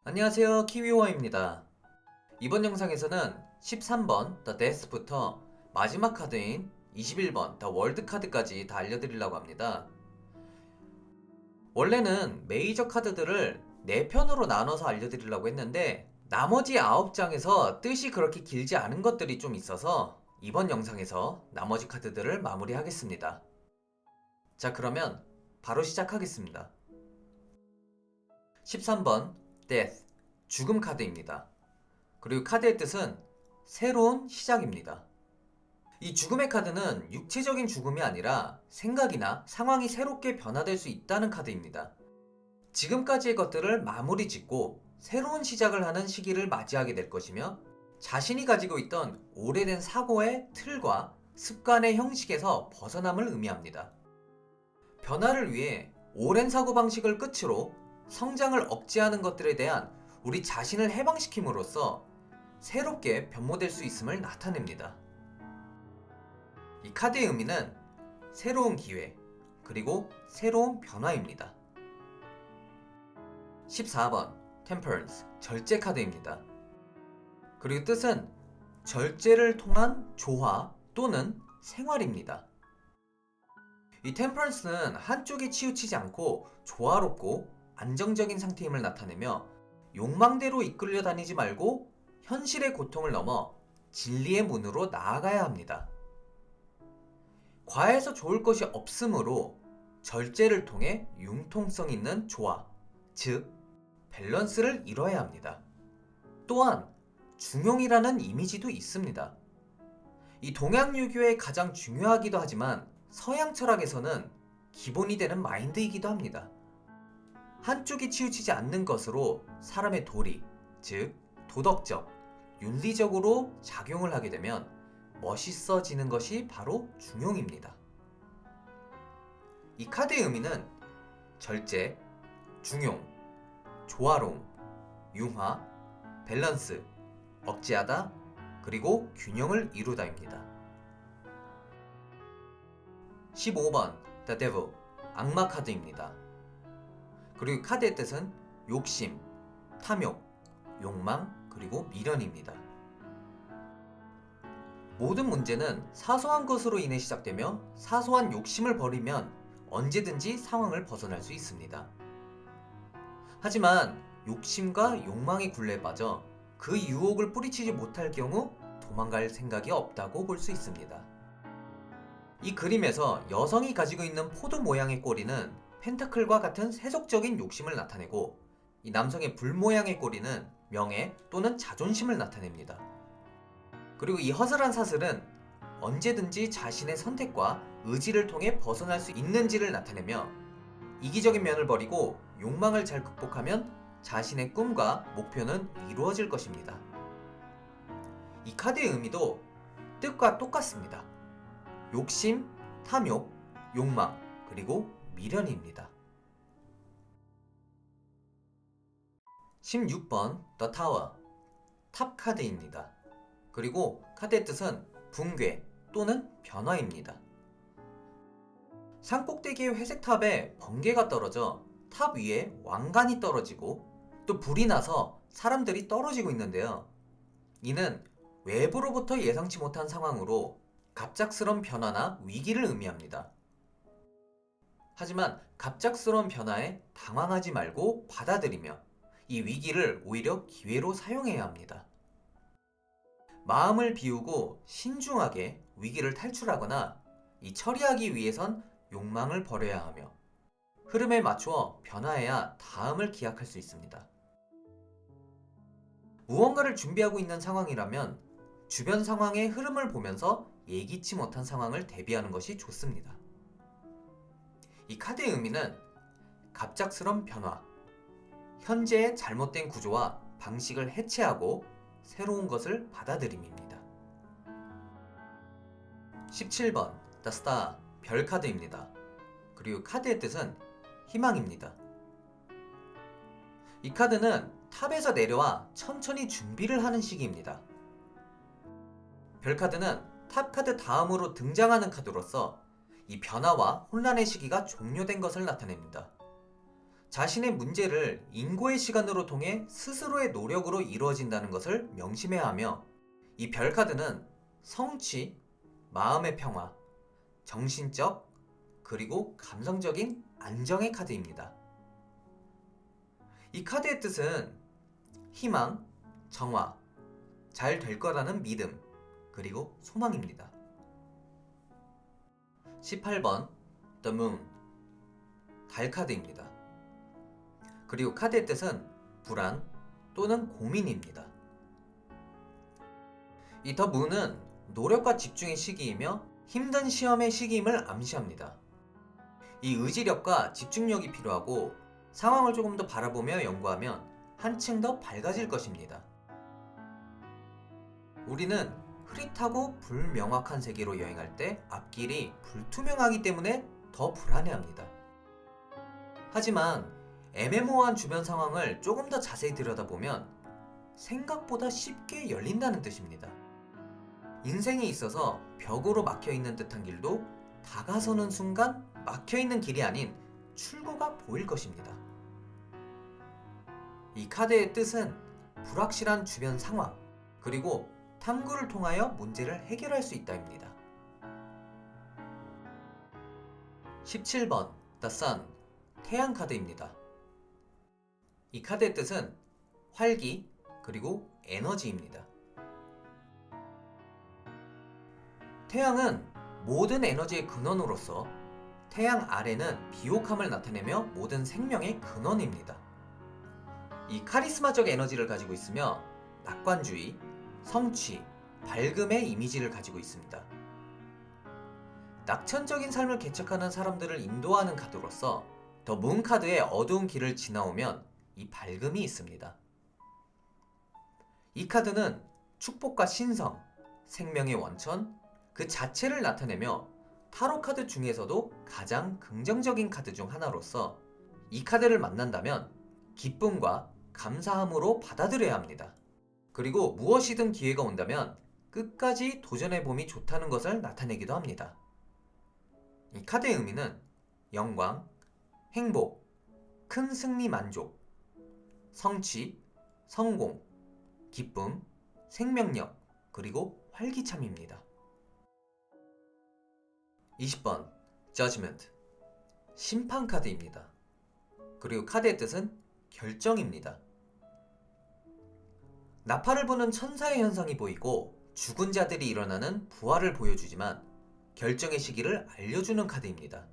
안녕하세요, 키위호어입니다. 이번 영상에서는 13번 The Death부터 마지막 카드인 21번 The World 카드까지 다 알려드리려고 합니다. 원래는 메이저 카드들을 4편으로 나눠서 알려드리려고 했는데 나머지 9장에서 뜻이 그렇게 길지 않은 것들이 좀 있어서 이번 영상에서 나머지 카드들을 마무리하겠습니다. 자, 그러면 바로 시작하겠습니다. 13번 Death, 죽음 카드입니다. 그리고 카드의 뜻은 새로운 시작입니다. 이 죽음의 카드는 육체적인 죽음이 아니라 생각이나 상황이 새롭게 변화될 수 있다는 카드입니다. 지금까지의 것들을 마무리 짓고 새로운 시작을 하는 시기를 맞이하게 될 것이며 자신이 가지고 있던 오래된 사고의 틀과 습관의 형식에서 벗어남을 의미합니다. 변화를 위해 오랜 사고방식을 끝으로 성장을 억제하는 것들에 대한 우리 자신을 해방시킴으로써 새롭게 변모될 수 있음을 나타냅니다. 이 카드의 의미는 새로운 기회, 그리고 새로운 변화입니다. 14번 Temperance, 절제 카드입니다. 그리고 뜻은 절제를 통한 조화 또는 생활입니다. 이 템퍼런스는 한쪽에 치우치지 않고 조화롭고 안정적인 상태임을 나타내며 욕망대로 이끌려 다니지 말고 현실의 고통을 넘어 진리의 문으로 나아가야 합니다. 과해서 좋을 것이 없으므로 절제를 통해 융통성 있는 조화, 즉 밸런스를 이뤄야 합니다. 또한 중용이라는 이미지도 있습니다. 이 동양 유교의 가장 중요하기도 하지만 서양 철학에서는 기본이 되는 마인드이기도 합니다. 한쪽이 치우치지 않는 것으로 사람의 도리, 즉 도덕적, 윤리적으로 작용을 하게 되면 멋있어지는 것이 바로 중용입니다. 이 카드의 의미는 절제, 중용, 조화로움, 융화, 밸런스, 억제하다, 그리고 균형을 이루다입니다. 15번 The Devil, 악마 카드입니다. 그리고 카드의 뜻은 욕심, 탐욕, 욕망, 그리고 미련입니다. 모든 문제는 사소한 것으로 인해 시작되며 사소한 욕심을 버리면 언제든지 상황을 벗어날 수 있습니다. 하지만 욕심과 욕망의 굴레에 빠져 그 유혹을 뿌리치지 못할 경우 도망갈 생각이 없다고 볼 수 있습니다. 이 그림에서 여성이 가지고 있는 포도 모양의 꼬리는 펜타클과 같은 세속적인 욕심을 나타내고 이 남성의 불 모양의 꼬리는 명예 또는 자존심을 나타냅니다. 그리고 이 허술한 사슬은 언제든지 자신의 선택과 의지를 통해 벗어날 수 있는지를 나타내며 이기적인 면을 버리고 욕망을 잘 극복하면 자신의 꿈과 목표는 이루어질 것입니다. 이 카드의 의미도 뜻과 똑같습니다. 욕심, 탐욕, 욕망, 그리고 미련입니다. 16번 The Tower, 탑 카드입니다. 그리고 카드의 뜻은 붕괴 또는 변화입니다. 산꼭대기의 회색 탑에 번개가 떨어져 탑 위에 왕관이 떨어지고 또 불이 나서 사람들이 떨어지고 있는데요. 이는 외부로부터 예상치 못한 상황으로 갑작스런 변화나 위기를 의미합니다. 하지만 갑작스러운 변화에 당황하지 말고 받아들이며 이 위기를 오히려 기회로 사용해야 합니다. 마음을 비우고 신중하게 위기를 탈출하거나 이 처리하기 위해선 욕망을 버려야 하며 흐름에 맞추어 변화해야 다음을 기약할 수 있습니다. 무언가를 준비하고 있는 상황이라면 주변 상황의 흐름을 보면서 예기치 못한 상황을 대비하는 것이 좋습니다. 이 카드의 의미는 갑작스런 변화, 현재의 잘못된 구조와 방식을 해체하고 새로운 것을 받아들임입니다. 17번 The Star, 별 카드입니다. 그리고 카드의 뜻은 희망입니다. 이 카드는 탑에서 내려와 천천히 준비를 하는 시기입니다. 별 카드는 탑 카드 다음으로 등장하는 카드로서 이 변화와 혼란의 시기가 종료된 것을 나타냅니다. 자신의 문제를 인고의 시간으로 통해 스스로의 노력으로 이루어진다는 것을 명심해야 하며, 이 별 카드는 성취, 마음의 평화, 정신적, 그리고 감성적인 안정의 카드입니다. 이 카드의 뜻은 희망, 정화, 잘 될 거라는 믿음, 그리고 소망입니다. 18번 The Moon, 달 카드입니다. 그리고 카드의 뜻은 불안 또는 고민입니다. 이 The Moon은 노력과 집중의 시기이며 힘든 시험의 시기임을 암시합니다. 이 의지력과 집중력이 필요하고 상황을 조금 더 바라보며 연구하면 한층 더 밝아질 것입니다. 우리는 흐릿하고 불명확한 세계로 여행할 때 앞길이 불투명하기 때문에 더 불안해합니다. 하지만 애매모호한 주변 상황을 조금 더 자세히 들여다보면 생각보다 쉽게 열린다는 뜻입니다. 인생에 있어서 벽으로 막혀있는 듯한 길도 다가서는 순간 막혀있는 길이 아닌 출구가 보일 것입니다. 이 카드의 뜻은 불확실한 주변 상황, 그리고 탐구를 통하여 문제를 해결할 수 있다입니다. 17번 The Sun, 태양 카드입니다. 이 카드의 뜻은 활기, 그리고 에너지입니다. 태양은 모든 에너지의 근원으로서 태양 아래는 비옥함을 나타내며 모든 생명의 근원입니다. 이 카리스마적 에너지를 가지고 있으며 낙관주의, 성취, 밝음의 이미지를 가지고 있습니다. 낙천적인 삶을 개척하는 사람들을 인도하는 카드로서 더 문 카드의 어두운 길을 지나오면 이 밝음이 있습니다. 이 카드는 축복과 신성, 생명의 원천, 그 자체를 나타내며 타로 카드 중에서도 가장 긍정적인 카드 중 하나로서 이 카드를 만난다면 기쁨과 감사함으로 받아들여야 합니다. 그리고 무엇이든 기회가 온다면 끝까지 도전해봄이 좋다는 것을 나타내기도 합니다. 이 카드의 의미는 영광, 행복, 큰 승리 만족, 성취, 성공, 기쁨, 생명력, 그리고 활기참입니다. 20번 Judgment, 심판 카드입니다. 그리고 카드의 뜻은 결정입니다. 나팔을 부는 천사의 현상이 보이고 죽은 자들이 일어나는 부활을 보여주지만 결정의 시기를 알려주는 카드입니다.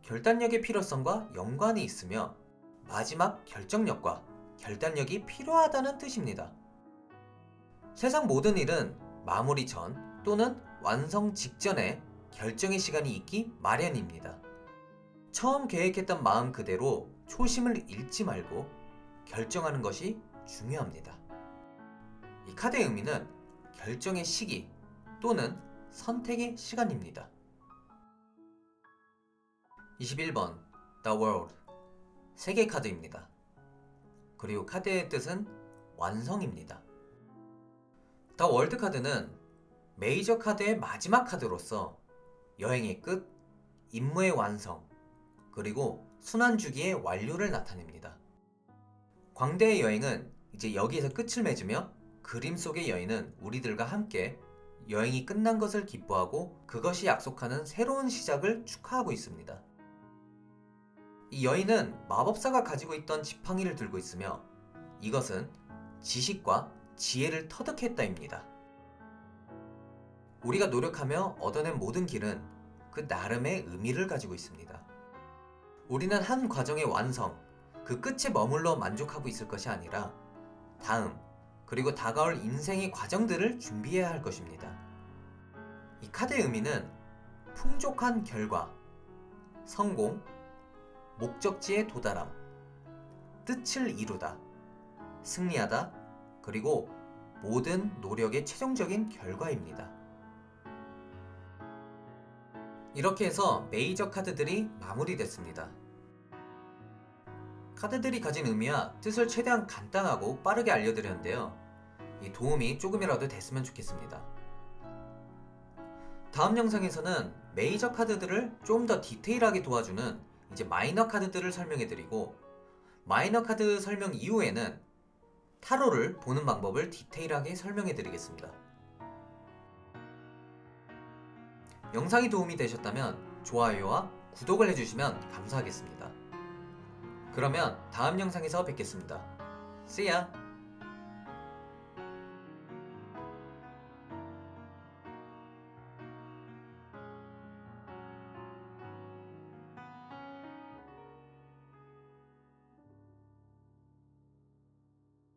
결단력의 필요성과 연관이 있으며 마지막 결정력과 결단력이 필요하다는 뜻입니다. 세상 모든 일은 마무리 전 또는 완성 직전에 결정의 시간이 있기 마련입니다. 처음 계획했던 마음 그대로 초심을 잃지 말고 결정하는 것이 중요합니다. 이 카드의 의미는 결정의 시기 또는 선택의 시간입니다. 21번 The World, 세계 카드입니다. 그리고 카드의 뜻은 완성입니다. The World 카드는 메이저 카드의 마지막 카드로서 여행의 끝, 임무의 완성, 그리고 순환주기의 완료를 나타냅니다. 광대의 여행은 이제 여기에서 끝을 맺으며 그림 속의 여인은 우리들과 함께 여행이 끝난 것을 기뻐하고 그것이 약속하는 새로운 시작을 축하하고 있습니다. 이 여인은 마법사가 가지고 있던 지팡이를 들고 있으며 이것은 지식과 지혜를 터득했다입니다. 우리가 노력하며 얻어낸 모든 길은 그 나름의 의미를 가지고 있습니다. 우리는 한 과정의 완성, 그 끝에 머물러 만족하고 있을 것이 아니라 다음, 그리고 다가올 인생의 과정들을 준비해야 할 것입니다. 이 카드의 의미는 풍족한 결과, 성공, 목적지에 도달함, 뜻을 이루다, 승리하다, 그리고 모든 노력의 최종적인 결과입니다. 이렇게 해서 메이저 카드들이 마무리됐습니다. 카드들이 가진 의미와 뜻을 최대한 간단하고 빠르게 알려드렸는데요. 이 도움이 조금이라도 됐으면 좋겠습니다. 다음 영상에서는 메이저 카드들을 좀 더 디테일하게 도와주는 이제 마이너 카드들을 설명해드리고, 마이너 카드 설명 이후에는 타로를 보는 방법을 디테일하게 설명해드리겠습니다. 영상이 도움이 되셨다면 좋아요와 구독을 해주시면 감사하겠습니다. 그러면 다음 영상에서 뵙겠습니다. See ya!